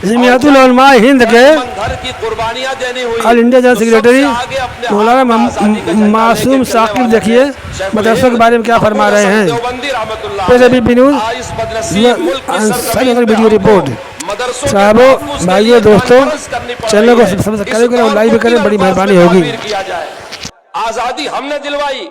जमीयतुल उलमा हिंद के all India general secretary मौलाना मासूम साकिब देखिए मदरसों के बारे में क्या फरमा रहे हैं। Video report. साहबों, भाइयों, दोस्तों, चैनल को सब्सक्राइब करें और लाइक करें, बड़ी मेहरबानी होगी। आजादी हमने दिलवाई,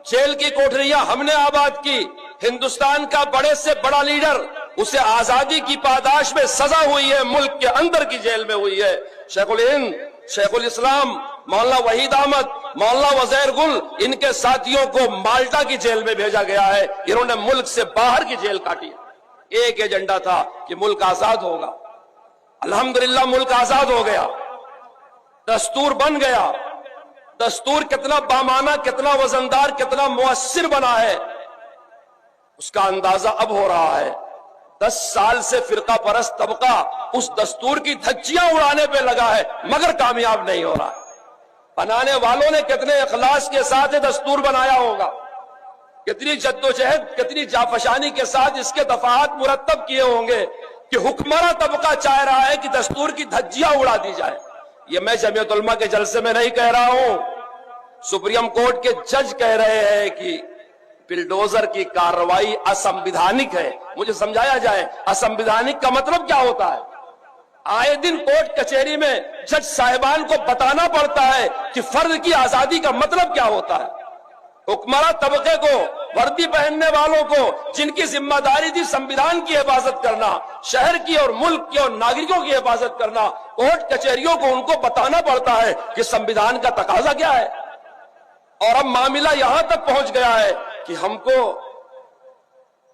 जेल की कोठरियां हमने आबाद की, हिंदुस्तान का बड़े से बड़ा लीडर, उसे आजादी की पादाश में सजा हुई है, मुल्क के अंदर की जेल में हुई है। शेखुल हिंद, शेखुल इस्लाम, मौलाना वहीद अहमद, मौलाना वज़ीर गुल, इनके साथियों को माल्टा की जेल में भेजा गया है। इन्होंने मुल्क से बाहर की जेल काटी। एक एजेंडा था कि मुल्क आजाद होगा। अल्हम्दुलिल्लाह मुल्क आजाद हो गया, दस्तूर बन गया। दस्तूर कितना बामाना, कितना वजनदार, कितना मुअस्सिर बना है, उसका अंदाजा अब हो रहा है। 10 साल से फिरका परस्त तबका उस दस्तूर की धज्जियां उड़ाने पे लगा है, मगर कामयाब नहीं हो रहा है। बनाने वालों ने कितने इखलास के साथ दस्तूर बनाया होगा, कितनी जद्दोजहद, कितनी जाफशानी के साथ इसके दफात मुरत्तब किए होंगे कि हुक्मरान तबका चाह रहा है कि दस्तूर की धज्जियां उड़ा दी जाए। ये मैं जमीयत उलमा के जलसे में नहीं कह रहा हूं, सुप्रीम कोर्ट के जज कह रहे हैं कि बिल्डोजर की कार्रवाई असंवैधानिक है। मुझे समझाया जाए असंवैधानिक का मतलब क्या होता है। आए दिन कोर्ट कचहरी में जज साहिबान को बताना पड़ता है कि फर्द की आजादी का मतलब क्या होता है। हुक्मरान तबके को, वर्दी पहनने वालों को, जिनकी जिम्मेदारी थी संविधान की हिफाजत करना, शहर की और मुल्क की और नागरिकों की हिफाजत करना, कोर्ट कचहरियों को उनको बताना पड़ता है कि संविधान का तकाजा क्या है। और अब मामला यहां तक पहुंच गया है कि हमको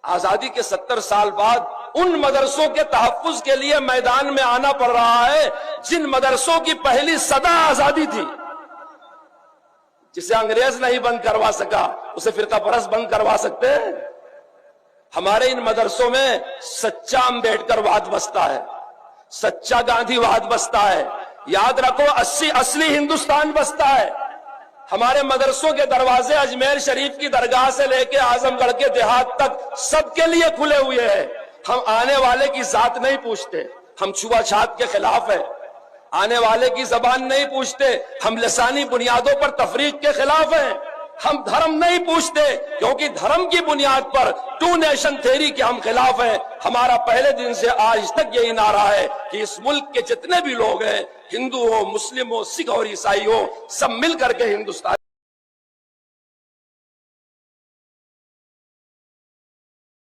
आजादी के 70 साल बाद उन मदरसों के तहफ्फुज के लिए मैदान में आना पड़ रहा है जिन मदरसों की पहली सदा आजादी थी। जिसे अंग्रेज नहीं बंद करवा सका, उसे फिरका परस्त बंद करवा सकते हैं। हमारे इन मदरसों में सच्चा अम्बेडकरवाद बसता है, सच्चा गांधीवाद बसता है। याद रखो, असली हिंदुस्तान बसता है। हमारे मदरसों के दरवाजे अजमेर शरीफ की दरगाह से लेकर आजमगढ़ के देहात तक सबके लिए खुले हुए हैं। हम आने वाले की जात नहीं पूछते, हम छुआछात के खिलाफ है। आने वाले की जबान नहीं पूछते, हम लसानी बुनियादों पर तफरीक के खिलाफ हैं। हम धर्म नहीं पूछते, क्योंकि धर्म की बुनियाद पर 2 नेशन थ्योरी के हम खिलाफ हैं। हमारा पहले दिन से आज तक यही नारा है कि इस मुल्क के जितने भी लोग हैं, हिंदू हो, मुस्लिम हो, सिख और ईसाई हो, सब मिल करके हिंदुस्तान